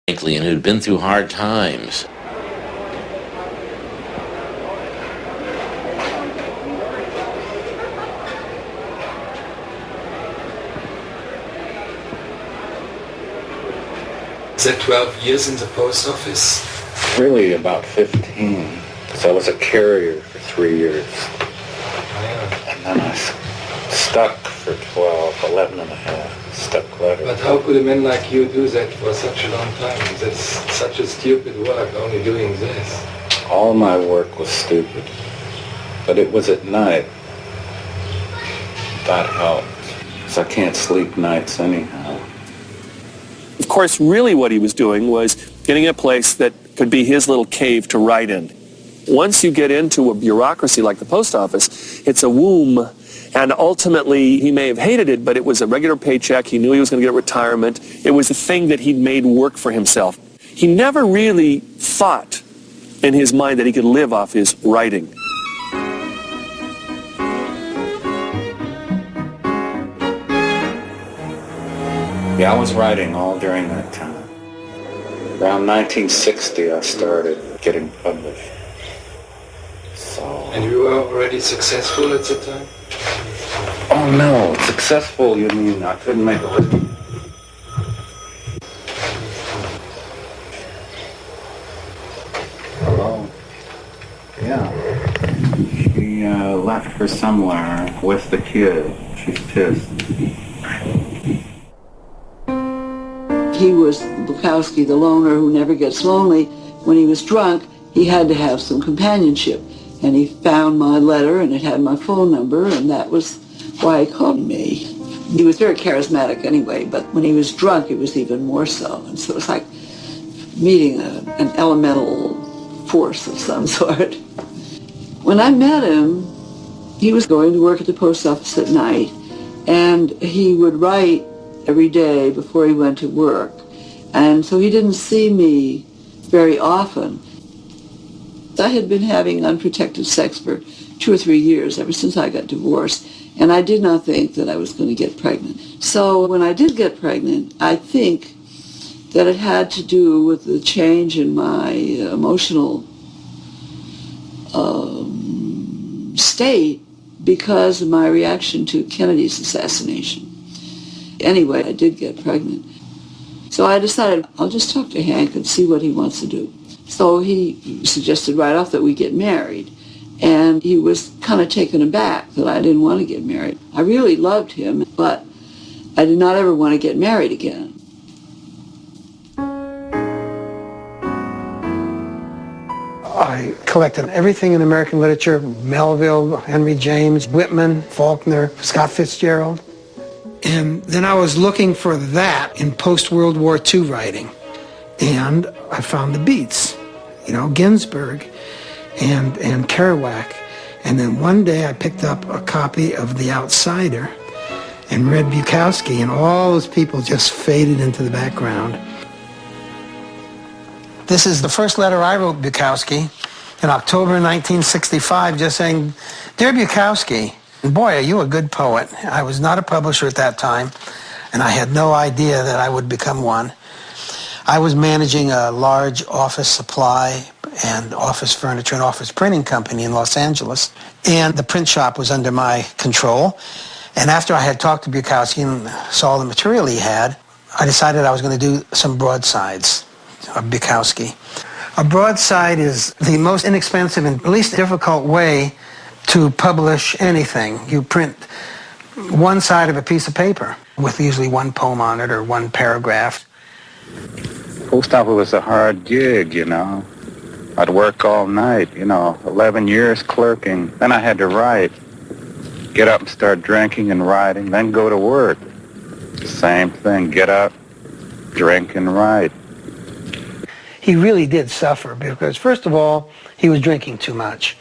frankly, and who'd been through hard times. Is that 12 years in the post office? Really about 15. So I was a carrier for 3 years. And then I stuck for 11 and a half, stuck letter. But how could a man like you do that for such a long time? That's such a stupid work, only doing this. All my work was stupid. But it was at night. That helped. Because I can't sleep nights anyhow. Of course, really what he was doing was getting a place that could be his little cave to write in. Once you get into a bureaucracy like the post office, it's a womb, and ultimately he may have hated it, but it was a regular paycheck. He knew he was going to get retirement. It was a thing that he'd made work for himself. He never really thought in his mind that he could live off his writing. Yeah, I was writing all during that time. Around 1960, I started getting published. So. And you were already successful at the time? Oh no, successful, you mean I couldn't make a living? Hello? Yeah. She left for somewhere with the kid. She's pissed. He was Bukowski, the loner who never gets lonely. When he was drunk, he had to have some companionship. And he found my letter, and it had my phone number, and that was why he called me. He was very charismatic anyway, but when he was drunk, it was even more so. And so it was like meeting an elemental force of some sort. When I met him, he was going to work at the post office at night, and he would write every day before he went to work. And so he didn't see me very often. I had been having unprotected sex for 2 or 3 years, ever since I got divorced, and I did not think that I was going to get pregnant. So when I did get pregnant, I think that it had to do with the change in my emotional state because of my reaction to Kennedy's assassination. Anyway, I did get pregnant. So I decided I'll just talk to Hank and see what he wants to do. So he suggested right off that we get married. And he was kind of taken aback that I didn't want to get married. I really loved him, but I did not ever want to get married again. I collected everything in American literature: Melville, Henry James, Whitman, Faulkner, Scott Fitzgerald. And then I was looking for that in post-World War II writing. And I found the Beats, Ginsberg and Kerouac. And then one day I picked up a copy of The Outsider and read Bukowski, and all those people just faded into the background. This is the first letter I wrote Bukowski in October 1965, just saying, "Dear Bukowski, boy, are you a good poet." I was not a publisher at that time, and I had no idea that I would become one. I was managing a large office supply and office furniture and office printing company in Los Angeles, and the print shop was under my control. And after I had talked to Bukowski and saw the material he had, I decided I was going to do some broadsides of Bukowski. A broadside is the most inexpensive and least difficult way to publish anything. You print one side of a piece of paper with usually one poem on it or one paragraph. Post office was a hard gig, I'd work all night, 11 years clerking. Then I had to write. Get up and start drinking and writing, then go to work. Same thing, get up, drink and write. He really did suffer because, first of all, he was drinking too much.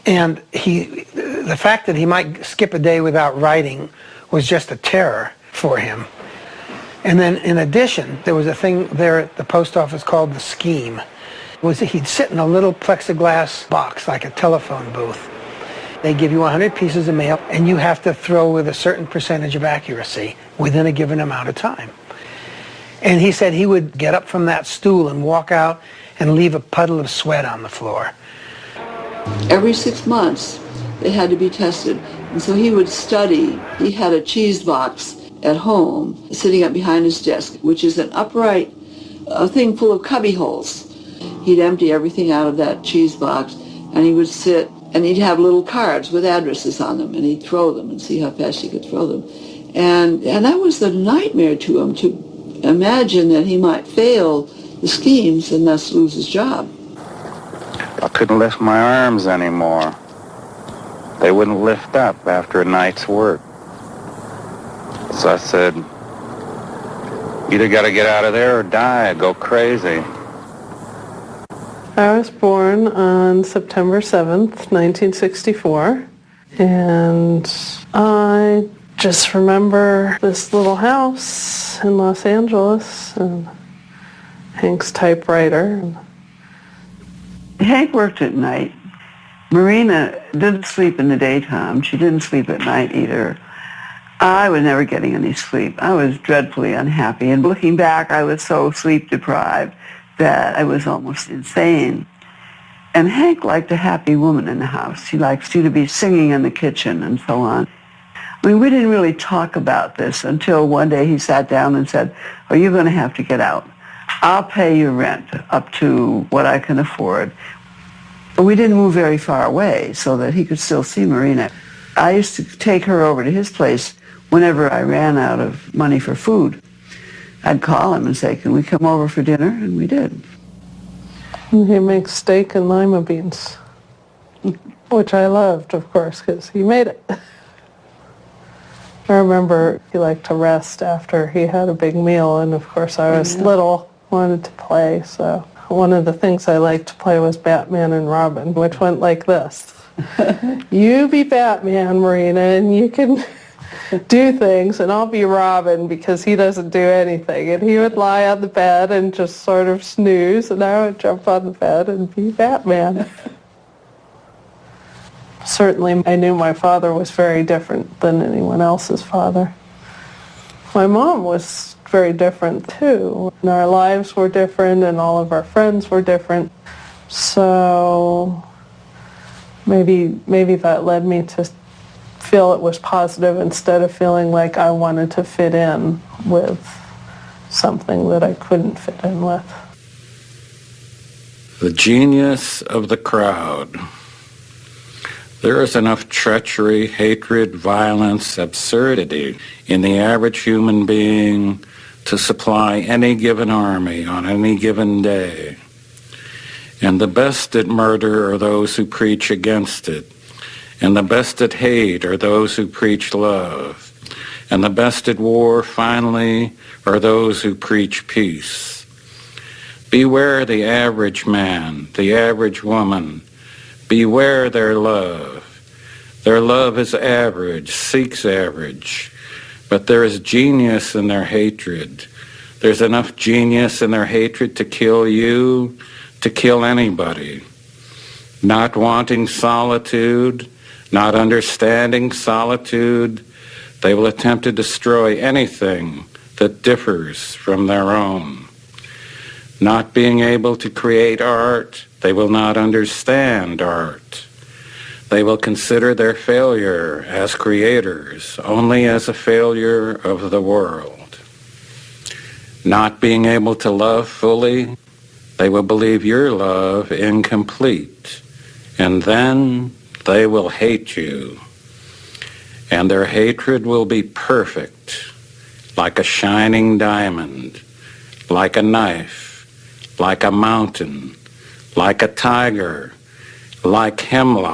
And the fact that he might skip a day without writing was just a terror for him. And then in addition, there was a thing there at the post office called the scheme. He'd sit in a little plexiglass box like a telephone booth. They give you 100 pieces of mail, and you have to throw with a certain percentage of accuracy within a given amount of time. And he said he would get up from that stool and walk out and leave a puddle of sweat on the floor. Every 6 months, they had to be tested. And so he would study. He had a cheese box at home sitting up behind his desk, which is an upright thing full of cubby holes. He'd empty everything out of that cheese box, and he would sit, and he'd have little cards with addresses on them, and he'd throw them and see how fast he could throw them. And that was a nightmare to him, to imagine that he might fail the schemes and thus lose his job. I couldn't lift my arms anymore. They wouldn't lift up after a night's work. So I said, either got to get out of there or die, go crazy. I was born on September 7th, 1964, and I just remember this little house in Los Angeles and Hank's typewriter. Hank worked at night. Marina didn't sleep in the daytime. She didn't sleep at night either. I was never getting any sleep. I was dreadfully unhappy. And looking back, I was so sleep deprived that I was almost insane. And Hank liked a happy woman in the house. He liked you to be singing in the kitchen and so on. I mean, we didn't really talk about this until one day he sat down and said, "Oh, you're going to have to get out. I'll pay your rent up to what I can afford." But we didn't move very far away so that he could still see Marina. I used to take her over to his place whenever I ran out of money for food. I'd call him and say, "Can we come over for dinner?" And we did. He makes steak and lima beans, which I loved, of course, because he made it. I remember he liked to rest after he had a big meal, and of course I was little, wanted to play, so one of the things I liked to play was Batman and Robin, which went like this. You be Batman, Marina, and you can do things, and I'll be Robin because he doesn't do anything. And he would lie on the bed and just sort of snooze, and I would jump on the bed and be Batman. Certainly, I knew my father was very different than anyone else's father. My mom was very different too. And our lives were different, and all of our friends were different. So maybe that led me to feel it was positive instead of feeling like I wanted to fit in with something that I couldn't fit in with. The genius of the crowd. There is enough treachery, hatred, violence, absurdity in the average human being to supply any given army on any given day. And the best at murder are those who preach against it. And the best at hate are those who preach love. And the best at war, finally, are those who preach peace. Beware the average man, the average woman. Beware their love. Their love is average, seeks average. But there is genius in their hatred. There's enough genius in their hatred to kill you, to kill anybody. Not wanting solitude, not understanding solitude, they will attempt to destroy anything that differs from their own. Not being able to create art, they will not understand art. They will consider their failure as creators only as a failure of the world. Not being able to love fully, they will believe your love incomplete, and then they will hate you. And their hatred will be perfect, like a shining diamond, like a knife, like a mountain, like a tiger, like hemlock.